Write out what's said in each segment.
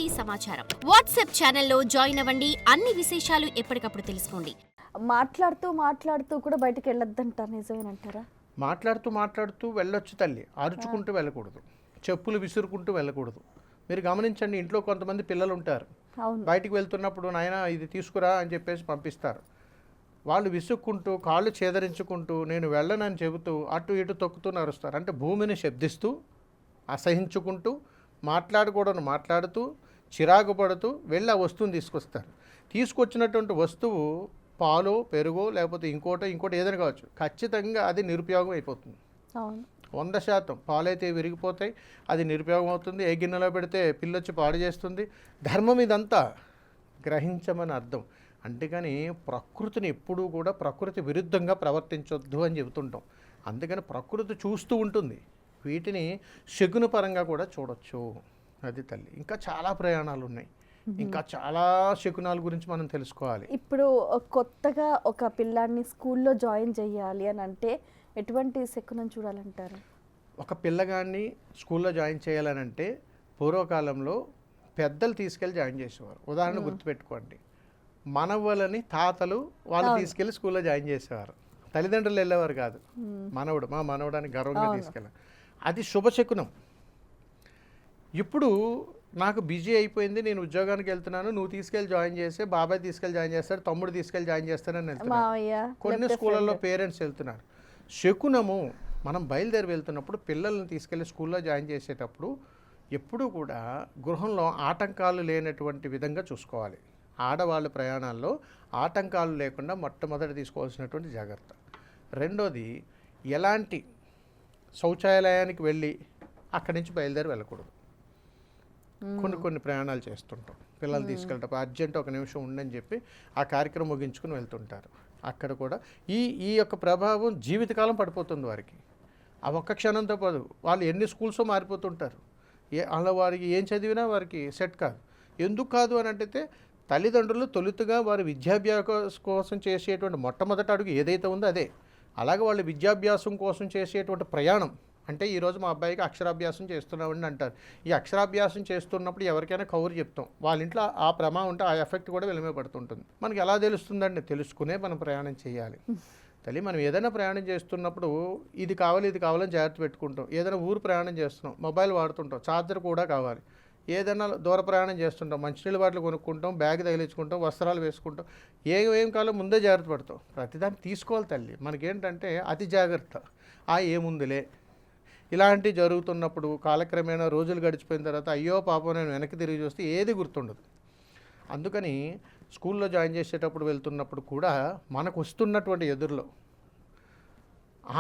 ఇంటి సమాచారం వాట్సాప్ ఛానల్లో జాయిన్ అవ్వండి. అన్ని విశేషాలు ఎప్పటికప్పుడు తెలుసుకోండి. మాట్లాడుతూ కూడా బయటకు వెళ్ళొద్దంటారు, నిజమేనంటారా? మాట్లాడుతూ వెళ్ళొచ్చు తల్లి, అరుచుకుంటూ వెళ్ళకూడదు, చెప్పులు విసురుకుంటూ వెళ్ళకూడదు. మీరు గమనించండి, ఇంట్లో కొంతమంది పిల్లలు ఉంటారు, బయటికి వెళ్తున్నప్పుడు నాయన ఇది తీసుకురా అని చెప్పేసి పంపిస్తారు. వాళ్ళు విసుక్కుంటూ కాళ్ళు చేదరించుకుంటూ నేను వెళ్ళనని చెబుతూ అటు ఇటు తొక్కుతూ నరుస్తారు. అంటే భూమిని శబ్దిస్తూ అసహించుకుంటూ మాట్లాడుతూ చిరాకు పడుతూ వెళ్ళి ఆ వస్తువుని తీసుకొస్తారు. తీసుకొచ్చినటువంటి వస్తువు పాలు పెరుగో లేకపోతే ఇంకోటి ఏదైనా కావచ్చు, ఖచ్చితంగా అది నిరుపయోగం అయిపోతుంది. 100% పాలైతే విరిగిపోతాయి, అది నిరుపయోగం అవుతుంది. ఏ గిన్నెలో పెడితే పిల్లొచ్చి పాడు చేస్తుంది. ధర్మం ఇదంతా గ్రహించమని అర్థం. అందుకని ప్రకృతిని ఎప్పుడూ కూడా ప్రకృతి విరుద్ధంగా ప్రవర్తించొద్దు అని చెబుతుంటాం. అందుకని ప్రకృతి చూస్తూ ఉంటుంది, వీటిని శకున పరంగా కూడా చూడొచ్చు. అది తల్లి. ఇంకా చాలా ప్రయాణాలు ఉన్నాయి, ఇంకా చాలా శకునాల గురించి మనం తెలుసుకోవాలి. ఇప్పుడు కొత్తగా ఒక పిల్లాడిని స్కూల్లో జాయిన్ చేయాలి అని అంటే ఎటువంటి శకునం చూడాలంటారు? ఒక పిల్లగాడిని స్కూల్లో జాయిన్ చేయాలని అంటే పూర్వకాలంలో పెద్దలు తీసుకెళ్ళి జాయిన్ చేసేవారు. ఉదాహరణ గుర్తుపెట్టుకోండి, మనవలని తాతలు వాళ్ళు తీసుకెళ్ళి స్కూల్లో జాయిన్ చేసేవారు. తల్లిదండ్రులు వెళ్ళేవారు కాదు. మా మనవడు అని గర్వంగా తీసుకెళ్ళారు. అది శుభశకునం. ఇప్పుడు నాకు బిజీ అయిపోయింది, నేను ఉద్యోగానికి వెళ్తున్నాను, నువ్వు తీసుకెళ్ళి జాయిన్ చేస్తే బాబాయ్ తీసుకెళ్ళి జాయిన్ చేస్తాడు, తమ్ముడు తీసుకెళ్ళి జాయిన్ చేస్తానని వెళ్తున్నాను. కొన్ని స్కూళ్ళల్లో పేరెంట్స్ వెళ్తున్నారు. శకునము. మనం బయలుదేరి వెళ్తున్నప్పుడు పిల్లల్ని తీసుకెళ్ళి స్కూల్లో జాయిన్ చేసేటప్పుడు ఎప్పుడూ కూడా గృహంలో ఆటంకాలు లేనటువంటి విధంగా చూసుకోవాలి. ఆడవాళ్ళ ప్రయాణాల్లో ఆటంకాలు లేకుండా మొట్టమొదటి తీసుకోవాల్సినటువంటి జాగ్రత్త. రెండోది, ఎలాంటి శౌచాలయానికి వెళ్ళి అక్కడి నుంచి బయలుదేరి వెళ్ళకూడదు. కొన్ని ప్రయాణాలు చేస్తుంటాం, పిల్లలు తీసుకెళ్ళటప్పుడు అర్జెంట్ ఒక నిమిషం ఉండని చెప్పి ఆ కార్యక్రమం ముగించుకుని వెళ్తుంటారు. అక్కడ కూడా ఈ యొక్క ప్రభావం జీవితకాలం పడిపోతుంది వారికి. ఆ ఒక్క క్షణంతో పాటు వాళ్ళు ఎన్ని స్కూల్సో మారిపోతుంటారు. అలా వారికి ఏం చదివినా వారికి సెట్ కాదు. ఎందుకు కాదు అని అంటే తల్లిదండ్రులు తొలుతగా వారి విద్యాభ్యాసం కోసం చేసేటువంటి మొట్టమొదటి అడుగు ఏదైతే ఉందో అదే. అలాగే వాళ్ళు విద్యాభ్యాసం కోసం చేసేటువంటి ప్రయాణం అంటే ఈరోజు మా అబ్బాయికి అక్షరాభ్యాసం చేస్తున్నామని అంటారు. ఈ అక్షరాభ్యాసం చేస్తున్నప్పుడు ఎవరికైనా కౌరు చెప్తాం, వాళ్ళ ఇంట్లో ఆ ప్రమాదం ఉంటే ఆ ఎఫెక్ట్ కూడా వెలిమే పడుతుంటుంది. మనకి ఎలా తెలుస్తుందండి? తెలుసుకునే మనం ప్రయాణం చేయాలి తల్లి. మనం ఏదైనా ప్రయాణం చేస్తున్నప్పుడు ఇది కావాలని జాగ్రత్త పెట్టుకుంటాం. ఏదైనా ఊరు ప్రయాణం చేస్తున్నాం, మొబైల్ వాడుతుంటాం, ఛార్జర్ కూడా కావాలి. ఏదైనా దూర ప్రయాణం చేస్తుంటాం, మంచినీళ్ళ బాటలు కొనుక్కుంటాం, బ్యాగ్ తగిలించుకుంటాం, వస్త్రాలు వేసుకుంటాం, ఏం కావాలో ముందే జాగ్రత్త పడతాం. ప్రతిదాన్ని తీసుకోవాలి తల్లి. మనకేంటంటే అతి జాగ్రత్త. ఏముందిలే ఇలాంటివి జరుగుతున్నప్పుడు కాలక్రమేణా రోజులు గడిచిపోయిన తర్వాత అయ్యో పాపం నేను వెనక్కి తిరిగి చూస్తే ఏది గుర్తుండదు. అందుకని స్కూల్లో జాయిన్ చేసేటప్పుడు వెళ్తున్నప్పుడు కూడా మనకు వస్తున్నటువంటి ఎదురులో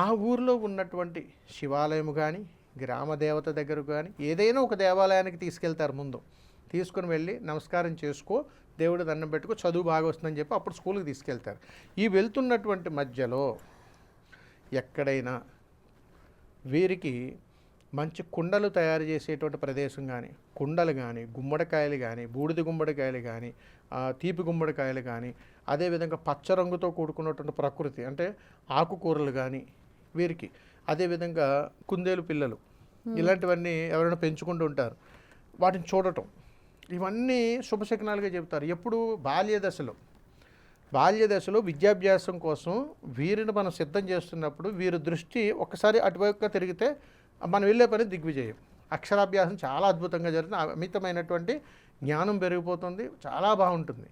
ఆ ఊరిలో ఉన్నటువంటి శివాలయం కానీ గ్రామ దేవత దగ్గర కానీ ఏదైనా ఒక దేవాలయానికి తీసుకెళ్తారు. ముందు తీసుకుని వెళ్ళి నమస్కారం చేసుకో, దేవుడు దండం పెట్టుకో, చదువు బాగా వస్తుందని చెప్పి అప్పుడు స్కూల్కి తీసుకెళ్తారు. ఈ వెళ్తున్నటువంటి మధ్యలో ఎక్కడైనా వీరికి మంచి కుండలు తయారు చేసేటువంటి ప్రదేశం కానీ, కుండలు కానీ, గుమ్మడికాయలు కానీ, బూడిద గుమ్మడికాయలు కానీ, తీపి గుమ్మడికాయలు కానీ, అదేవిధంగా పచ్చ రంగుతో కూడుకున్నటువంటి ప్రకృతి అంటే ఆకుకూరలు కానీ వీరికి, అదేవిధంగా కుందేలు పిల్లలు ఇలాంటివన్నీ ఎవరైనా పెంచుకుంటూ ఉంటారు, వాటిని చూడటం, ఇవన్నీ శుభశకునాలుగా చెబుతారు. ఎప్పుడు బాల్య దశలో విద్యాభ్యాసం కోసం వీరిని మనం సిద్ధం చేస్తున్నప్పుడు వీరి దృష్టి ఒక్కసారి అటువైపుగా తిరిగితే మనం వెళ్ళే పని దిగ్విజయం. అక్షరాభ్యాసం చాలా అద్భుతంగా జరుగుతుంది, అమితమైనటువంటి జ్ఞానం పెరిగిపోతుంది, చాలా బాగుంటుంది.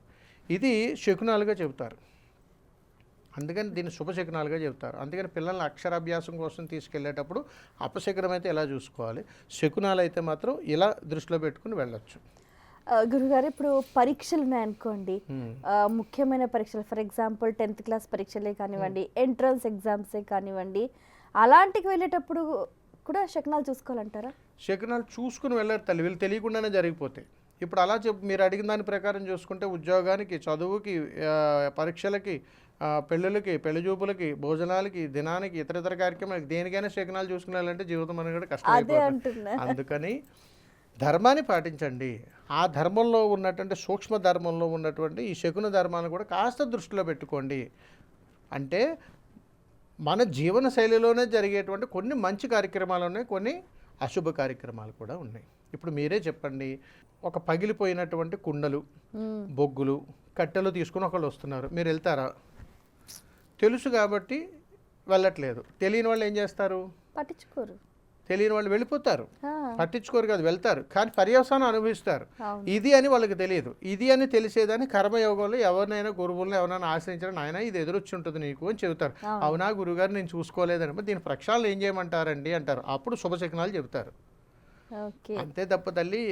ఇది శకునాలుగా చెబుతారు. అందుకని దీన్ని శుభశకునాలుగా చెబుతారు. అందుకని పిల్లల్ని అక్షరాభ్యాసం కోసం తీసుకెళ్లేటప్పుడు అపశకునం అయితే ఎలా చూసుకోవాలి, శకునాలు అయితే మాత్రం ఇలా దృష్టిలో పెట్టుకుని వెళ్ళొచ్చు. గురుగారు, ఇప్పుడు పరీక్షలు ఉన్నాయనుకోండి, ముఖ్యమైన పరీక్షలు, ఫర్ ఎగ్జాంపుల్ 10th క్లాస్ పరీక్షలే కానివ్వండి, ఎంట్రన్స్ ఎగ్జామ్సే కానివ్వండి, అలాంటికి వెళ్ళేటప్పుడు కూడా శకునాలు చూసుకోవాలంటారా? శకునాలు చూసుకుని వెళ్ళారు తల్లి, వీళ్ళు తెలియకుండానే జరిగిపోతాయి. ఇప్పుడు అలా మీరు అడిగిన దాని ప్రకారం చూసుకుంటే ఉద్యోగానికి, చదువుకి, పరీక్షలకి, పెళ్ళిళ్ళకి, పెళ్లి చూపులకి, భోజనాలకి, దినానికి, ఇతర కార్యక్రమాలకి, దేనికైనా శకునాలు చూసుకునేయాలంటే జీవితం అనేది కూడా కష్టమైపోతుంది. అందుకని ధర్మాన్ని పాటించండి. ఆ ధర్మంలో ఉన్నటువంటి సూక్ష్మ ధర్మంలో ఉన్నటువంటి ఈ శకున ధర్మాన్ని కూడా కాస్త దృష్టిలో పెట్టుకోండి. అంటే మన జీవన శైలిలోనే జరిగేటువంటి కొన్ని మంచి కార్యక్రమాలు ఉన్నాయి, కొన్ని అశుభ కార్యక్రమాలు కూడా ఉన్నాయి. ఇప్పుడు మీరే చెప్పండి, ఒక పగిలిపోయినటువంటి కుండలు, బొగ్గులు, కట్టెలు తీసుకుని ఒకళ్ళు వస్తున్నారు, మీరు వెళ్తారా? తెలుసు కాబట్టి వెళ్ళట్లేదు. తెలియని వాళ్ళు ఏం చేస్తారు? పట్టించుకోరు. తెలియని వాళ్ళు వెళ్ళిపోతారు, ఆ, పట్టించుకోరు కాదు, వెళ్తారు, కానీ పర్యవసానం అనుభవిస్తారు. అవును. ఇది అని వాళ్ళకి తెలియదు. ఇది అని తెలిసేదని కర్మయోగంలో ఎవరినైనా గురువులను ఎవరైనా ఆశ్రయించడం, నాయన ఇది ఎదురొచ్చి ఉంటుంది నీకు అని చెబుతారు. అవునా గురుగారు నేను చూసుకోలేదని, దీని ప్రక్షాళన ఏం చేయమంటారండి అంటారు. అప్పుడు శుభశకునాలు చెబుతారు. ఓకే. అంతే తప్ప తల్లి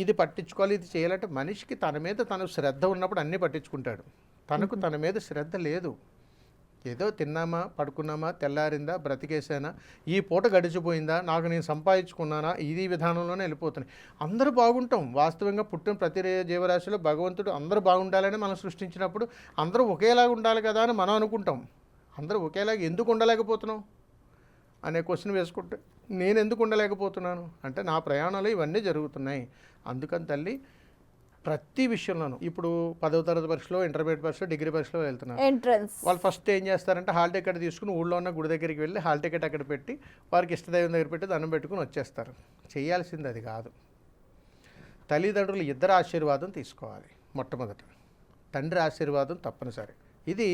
ఇది పట్టించుకోవాలి ఇది చేయాలంటే, మనిషికి తన మీద తను శ్రద్ధ ఉన్నప్పుడు అన్నీ పట్టించుకుంటాడు. తనకు తన మీద శ్రద్ధ లేదు. ఏదో తిన్నామా, పడుకున్నామా, తెల్లారిందా, బ్రతికేసానా, ఈ పూట గడిచిపోయిందా, నాకు నేను సంపాదించుకున్నానా, ఇది విధానంలోనే వెళ్ళిపోతున్నాయి. అందరూ బాగుంటాం. వాస్తవంగా పుట్టిన ప్రతి జీవరాశిలో భగవంతుడు అందరూ బాగుండాలని మనం సృష్టించినప్పుడు అందరూ ఒకేలాగా ఉండాలి కదా అని మనం అనుకుంటాం. అందరూ ఒకేలాగా ఎందుకు ఉండలేకపోతున్నాం అనే క్వశ్చన్ వేసుకుంటే, నేను ఎందుకు ఉండలేకపోతున్నాను అంటే నా ప్రయాణాలు ఇవన్నీ జరుగుతున్నాయి. అందుకని తల్లి ప్రతి విషయంలోనూ, ఇప్పుడు 10వ తరగతి పరీక్షలో, ఇంటర్మీడియట్ పరీక్షలో, డిగ్రీ పరీక్షలో వెళ్తున్నారు. ఎంట్రన్స్ వాళ్ళు ఫస్ట్ ఏం చేస్తారంటే హాల్ టికెట్ తీసుకుని ఊళ్ళో ఉన్న గుడి దగ్గరికి వెళ్ళి హాల్ టికెట్ అక్కడ పెట్టి వారికి ఇష్టదైవం దగ్గర పెట్టి దండం పెట్టుకుని వచ్చేస్తారు. చేయాల్సింది అది కాదు. తల్లిదండ్రులు ఇద్దరు ఆశీర్వాదం తీసుకోవాలి. మొట్టమొదట తండ్రి ఆశీర్వాదం తప్పనిసరి. ఇది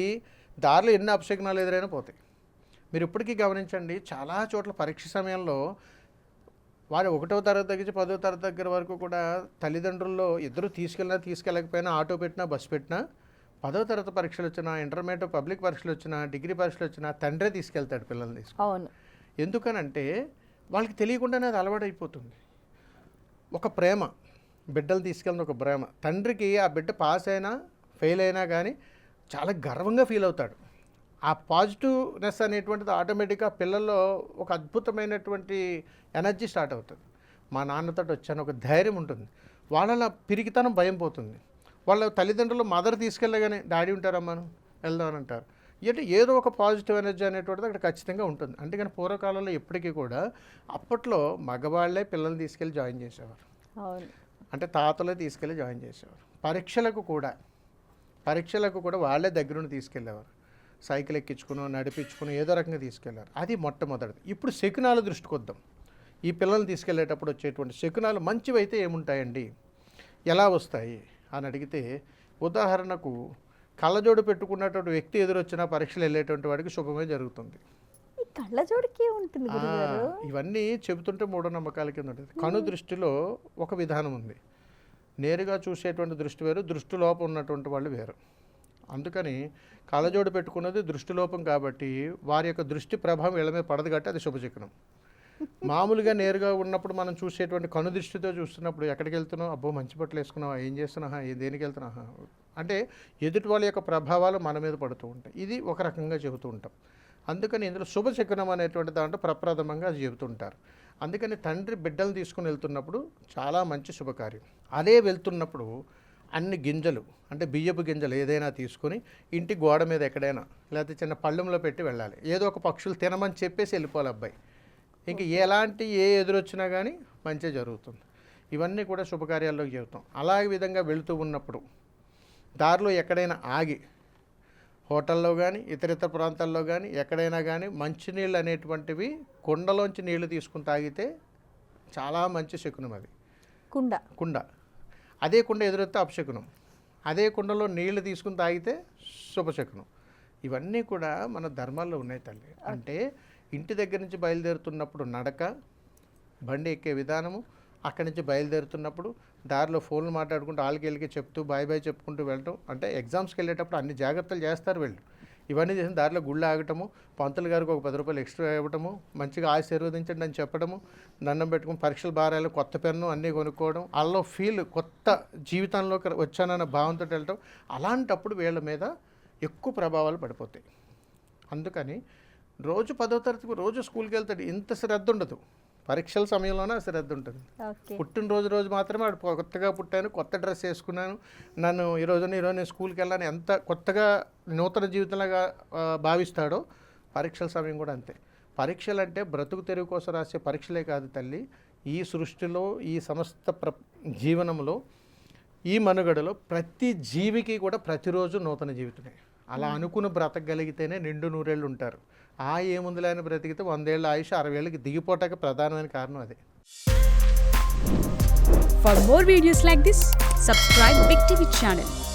దారిలో ఎన్ని అపశకునాలు ఎదురైనా పోతాయి. మీరు ఇప్పటికీ గమనించండి, చాలా చోట్ల పరీక్ష సమయంలో వారు 1వ తరగతి దగ్గర 10వ తరగతి దగ్గర వరకు కూడా తల్లిదండ్రుల్లో ఇద్దరు తీసుకెళ్ళకపోయినా, ఆటో పెట్టినా, బస్సు పెట్టినా, 10వ తరగతి పరీక్షలు వచ్చినా, ఇంటర్మీడియట్ పబ్లిక్ పరీక్షలు వచ్చినా, డిగ్రీ పరీక్షలు వచ్చినా తండ్రే తీసుకెళ్తాడు పిల్లల్ని తీసుకు. అవును. ఎందుకనంటే వాళ్ళకి తెలియకుండానే అది అలవాటు అయిపోతుంది. ఒక ప్రేమ, బిడ్డలు తీసుకెళ్ళిన ఒక ప్రేమ. తండ్రికి ఆ బిడ్డ పాస్ అయినా ఫెయిల్ అయినా కానీ చాలా గర్వంగా ఫీల్ అవుతాడు. ఆ పాజిటివ్నెస్ అనేటువంటిది ఆటోమేటిక్గా పిల్లల్లో ఒక అద్భుతమైనటువంటి ఎనర్జీ స్టార్ట్ అవుతుంది. మా నాన్నతో వచ్చాను ఒక ధైర్యం ఉంటుంది. వాళ్ళ పిరికితనం భయం పోతుంది. వాళ్ళ తల్లిదండ్రులు మదర్ తీసుకెళ్ళగానే డాడీ ఉంటారమ్మాను వెళ్దామని అంటారు. అంటే ఏదో ఒక పాజిటివ్ ఎనర్జీ అనేటువంటిది అక్కడ ఖచ్చితంగా ఉంటుంది. అంతేగాని పూర్వకాలంలో ఎప్పటికీ కూడా అప్పట్లో మగవాళ్లే పిల్లల్ని తీసుకెళ్ళి జాయిన్ చేసేవారు. అవును. అంటే తాతలే తీసుకెళ్ళి జాయిన్ చేసేవారు. పరీక్షలకు కూడా వాళ్ళే దగ్గరుండి తీసుకెళ్ళేవారు. సైకిల్ ఎక్కించుకుని, నడిపించుకుని ఏదో రకంగా తీసుకెళ్లారు. అది మొట్టమొదటిది. ఇప్పుడు శకునాల దృష్టికి వద్దాం. ఈ పిల్లల్ని తీసుకెళ్లేటప్పుడు వచ్చేటువంటి శకునాలు మంచివి అయితే ఏముంటాయండి, ఎలా వస్తాయి అని అడిగితే, ఉదాహరణకు కళ్ళజోడు పెట్టుకున్నటువంటి వ్యక్తి ఎదురొచ్చిన పరీక్షలు వెళ్ళేటువంటి వాడికి శుభమే జరుగుతుంది. ఈ కళ్ళజోడికి ఉంటుంది గురుగారు. ఇవన్నీ చెబుతుంటే మూఢనమ్మకాల కింద ఉంటుంది. కను దృష్టిలో ఒక విధానం ఉంది. నేరుగా చూసేటువంటి దృష్టి వేరు, దృష్టి లోపం ఉన్నటువంటి వాళ్ళు వేరు. అందుకని కళ్ళజోడు పెట్టుకున్నది దృష్టిలోపం కాబట్టి వారి యొక్క దృష్టి ప్రభావం వీళ్ళ మీద పడదు కాబట్టి అది శుభశకునం. మామూలుగా నేరుగా ఉన్నప్పుడు మనం చూసేటువంటి కను దృష్టితో చూస్తున్నప్పుడు ఎక్కడికి వెళ్తున్నావు, అబ్బో మంచి బట్టలు వేసుకున్నావా, ఏం చేస్తున్నావా, దేనికి వెళ్తున్నావా అంటే ఎదుటి వాళ్ళ యొక్క ప్రభావాలు మన మీద పడుతూ ఉంటాయి. ఇది ఒక రకంగా చెబుతూ ఉంటాం. అందుకని ఇందులో శుభశకునం అనేటువంటి దాంట్లో ప్రప్రథమంగా అది చెబుతుంటారు. అందుకని తండ్రి బిడ్డలు తీసుకుని వెళ్తున్నప్పుడు చాలా మంచి శుభకార్యం. అదే వెళ్తున్నప్పుడు అన్ని గింజలు అంటే బియ్యపు గింజలు ఏదైనా తీసుకొని ఇంటి గోడ మీద ఎక్కడైనా లేకపోతే చిన్న పళ్ళెంలో పెట్టి వెళ్ళాలి. ఏదో ఒక పక్షులు తినమని చెప్పేసి వెళ్ళిపోవాలి అబ్బాయి. ఇంక ఎలాంటి ఎదురొచ్చినా కానీ మంచి జరుగుతుంది. ఇవన్నీ కూడా శుభకార్యాల్లోకి చెబుతాం. అలాగే విధంగా వెళుతూ ఉన్నప్పుడు దారిలో ఎక్కడైనా ఆగి హోటల్లో కానీ ఇతర ప్రాంతాల్లో కానీ ఎక్కడైనా కానీ మంచినీళ్ళు అనేటువంటివి కుండలోంచి నీళ్లు తీసుకుని తాగితే చాలా మంచి శకునం. అది కుండ అదే కుండ ఎదురొస్తే అపశకునం. అదే కుండలో నీళ్లు తీసుకుని తాగితే శుభశకునం. ఇవన్నీ కూడా మన ధర్మాల్లో ఉన్నాయి తల్లి. అంటే ఇంటి దగ్గర నుంచి బయలుదేరుతున్నప్పుడు నడక, బండి ఎక్కే విధానము, అక్కడి నుంచి బయలుదేరుతున్నప్పుడు దారిలో ఫోన్లు మాట్లాడుకుంటూ వాళ్ళకి చెప్తూ బాయ్ చెప్పుకుంటూ వెళ్ళటం. అంటే ఎగ్జామ్స్కి వెళ్ళేటప్పుడు అన్ని జాగ్రత్తలు చేస్తారు వీళ్ళు. ఇవన్నీ చేసిన దారిలో గుళ్ళు ఆగటము, పంతులు గారికి ఒక 10 రూపాయలు ఎక్స్ట్రా ఇవ్వటము, మంచిగా ఆశీర్వదించండి అని చెప్పడము, దండం పెట్టుకుని పరీక్షలు బారాలు, కొత్త పెన్ను అన్నీ కొనుక్కోవడం, వాళ్ళలో ఫీల్ కొత్త జీవితంలోకి వచ్చానన్న భావంతో వెళ్ళటం. అలాంటప్పుడు వీళ్ళ మీద ఎక్కువ ప్రభావాలు పడిపోతాయి. అందుకని రోజు 10వ తరగతికి రోజు స్కూల్కి వెళ్తాడు, ఇంత శ్రద్ధ ఉండదు. పరీక్షల సమయంలోనే శ్రద్ధ ఉంటుంది. పుట్టినరోజు మాత్రమే వాడు కొత్తగా పుట్టాను, కొత్త డ్రెస్ వేసుకున్నాను, నన్ను ఈరోజు నేను స్కూల్కి వెళ్ళాను ఎంత కొత్తగా నూతన జీవితంలాగా భావిస్తాడో పరీక్షల సమయం కూడా అంతే. పరీక్షలు అంటే బ్రతుకు తెరువు కోసం రాసే పరీక్షలే కాదు తల్లి. ఈ సృష్టిలో ఈ సమస్త జీవనంలో ఈ మనుగడలో ప్రతి జీవికి కూడా ప్రతిరోజు నూతన జీవితమే. అలా అనుకుని బ్రతకగలిగితేనే నిండు నూరేళ్ళు ఉంటారు. ఏముందులే అని బ్రతికితే 100 ఏళ్ళ ఆయుష్ 60 ఏళ్ళకి దిగిపోవటానికి ప్రధానమైన కారణం అదే. For more videos like this, subscribe Big TV channel.